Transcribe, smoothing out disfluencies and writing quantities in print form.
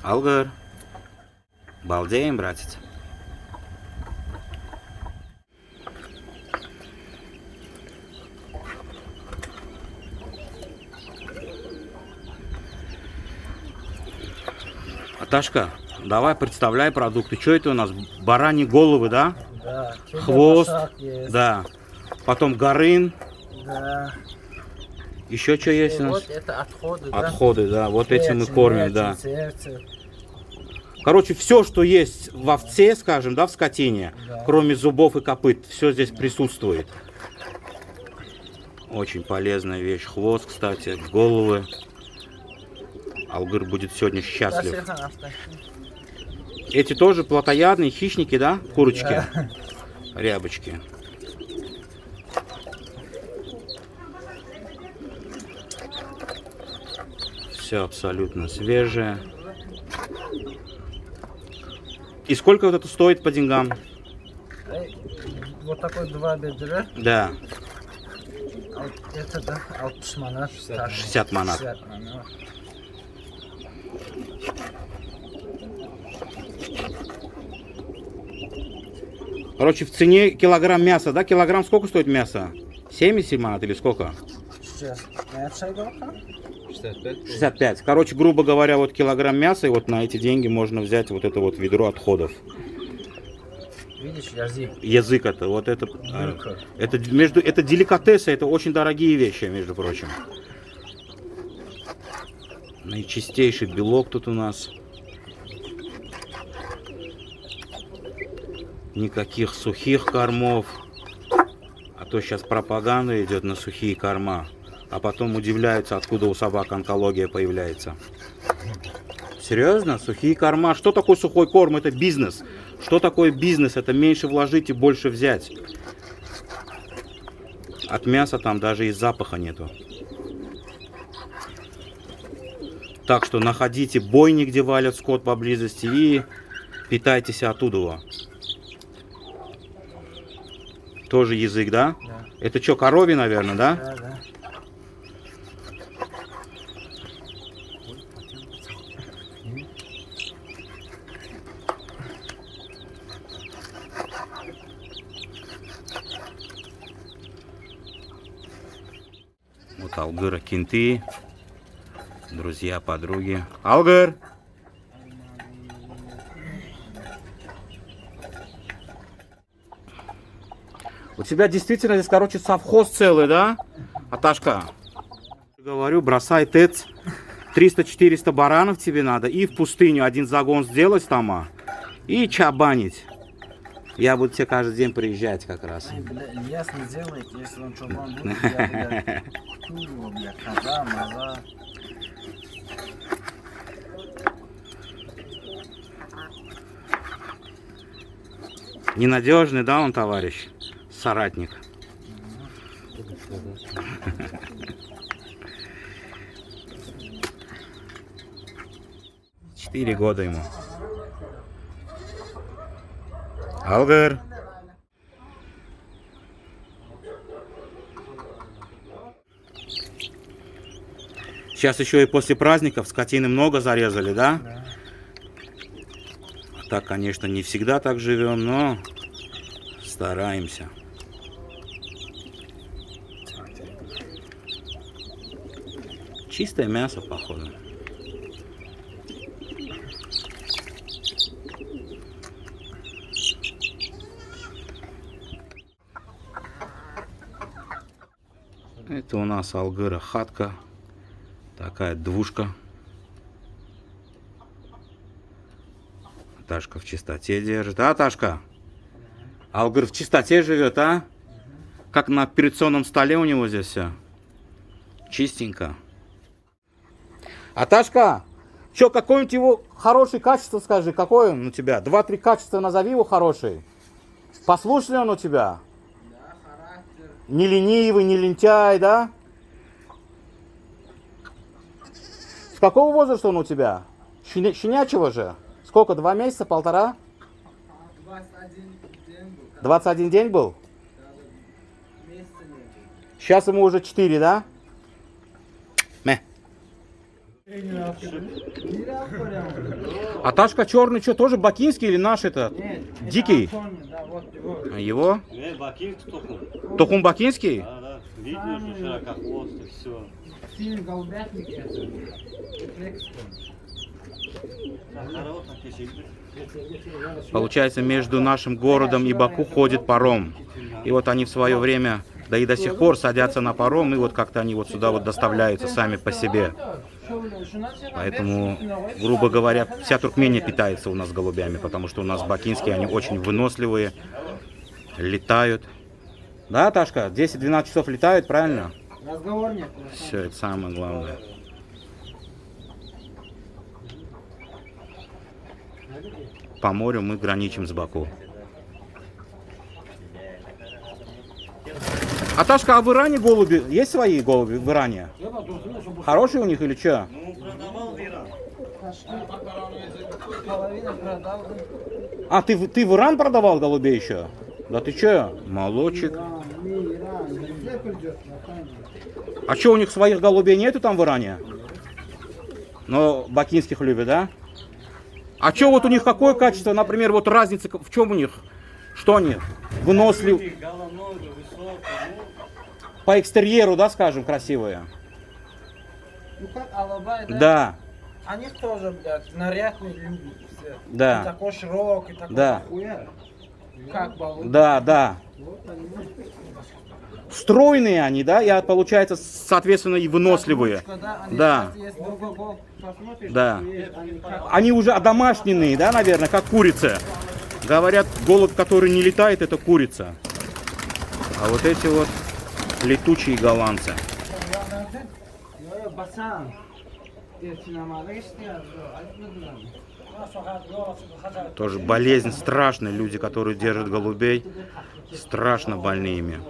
Алгыр. Балдеем, братец. Аташка, давай представляй продукты. Что это у нас? Бараньи головы, да? Да. Хвост. Есть. Да. Потом горын. Да. Еще что есть у нас? Вот это отходы, да? Отходы, да. Вот этим мы Печень, кормим, да. сердце. Короче, все, что есть в овце, скажем, да, в скотине, Да. кроме зубов и копыт, все здесь присутствует. Очень полезная вещь. Хвост, кстати, головы. Алгыр будет сегодня счастлив. Эти тоже плотоядные хищники, да? Курочки, Да. рябочки. Все абсолютно свежее. И сколько вот это стоит по деньгам? Вот такой 2 бедра. Да, А вот это, да, 60 манат. 60 манат. 60 манат. Короче, в цене килограмм мяса, да? Килограмм сколько стоит мясо? 70 манат или сколько? Сейчас. Меньше говорка? 65. Короче, грубо говоря, вот килограмм мяса, и вот на эти деньги можно взять вот это вот ведро отходов. Видишь, язык. Язык это, вот это, Мылка. это деликатесы, это очень дорогие вещи, между прочим. Наичистейший белок тут у нас. Никаких сухих кормов. А то сейчас пропаганда идет на сухие корма. А потом удивляются, откуда у собак онкология появляется. Серьезно? Сухие корма? Что такое сухой корм? Это бизнес. Что такое бизнес? Это меньше вложить и больше взять. От мяса там даже и запаха нету. Так что находите бойни, где валят скот поблизости, и питайтесь оттуда. Тоже язык, да? Да. Это что, коровий, наверное, да? Да, да. Вот Алгыра кенты. Друзья, подруги. Алгыр! У тебя действительно здесь, короче, совхоз целый, да? Аташка. Говорю, бросай ТЭЦ. 300-400 баранов тебе надо. И в пустыню один загон сделать там. И чабанить. Я буду тебе каждый день приезжать как раз. Ясно делает, если он чулан будет, я курю, бля, коза, маза. Ненадежный, да, он, товарищ? Соратник. 4 года ему. Алгыр. Сейчас еще и после праздников скотины много зарезали, да? Да. Так, конечно, не всегда так живем, но стараемся. Чистое мясо, походу. Это у нас Алгыра хатка. Такая двушка. Ташка в чистоте держит. А, Ташка? Алгыр в чистоте живет, а? Как на операционном столе у него здесь все. Чистенько. А Ташка, что, какое-нибудь его хорошее качество скажи? Какое он у тебя? 2-3 качества назови его хорошие. Послушный он у тебя? Да, характер. Не ленивый, не лентяй, да? С какого возраста он у тебя? Щенячьего же? Сколько, 2 месяца, 1,5? 21 день был. 21 день был? Месяца нет. Сейчас ему уже 4, да? Мэ. А Ташка черный что, тоже бакинский или наш это? Дикий? Его? Бакинский тухум. Тухум бакинский? Да, да. Видно, что широкохвост и все. Получается, между нашим городом и Баку ходит паром. И вот они в свое время, да и до сих пор садятся на паром, и вот как-то они вот сюда вот доставляются сами по себе. Поэтому, грубо говоря, вся Туркмения питается у нас голубями, потому что у нас бакинские, они очень выносливые, летают. Да, Ташка, 10-12 часов летают, правильно? Разговор нет. Все, это самое главное. По морю мы граничим с Баку. А Ташка, а в Иране голуби? Есть свои голуби в Иране? Хорошие у них или что? Ну, продавал в Иран. Половина продал. А, ты в Иран продавал голубей еще? Да ты что? Молодчик. А что, у них своих голубей нету там в Иране? Но бакинских любят, да? А что вот у них какое качество, например, вот разница в чем у них? Что они? Выносливы? Головной, высокий, По экстерьеру, да, скажем, красивые? Ну как Алабай, да? Да, Они тоже, блядь, нарядные люди все. Да. И такой широкий, такой Да. хуя. Как баллон. да, да. Стройные они, да, и получается, соответственно, и выносливые. Да. Есть другой гол, посмотришь, Да. они как... Они уже одомашненные, да, наверное, как курица. Говорят, голубь, который не летает, это курица. А вот эти вот летучие голландцы. Basan. Тоже болезнь страшная. Люди, которые держат голубей, страшно больны ими.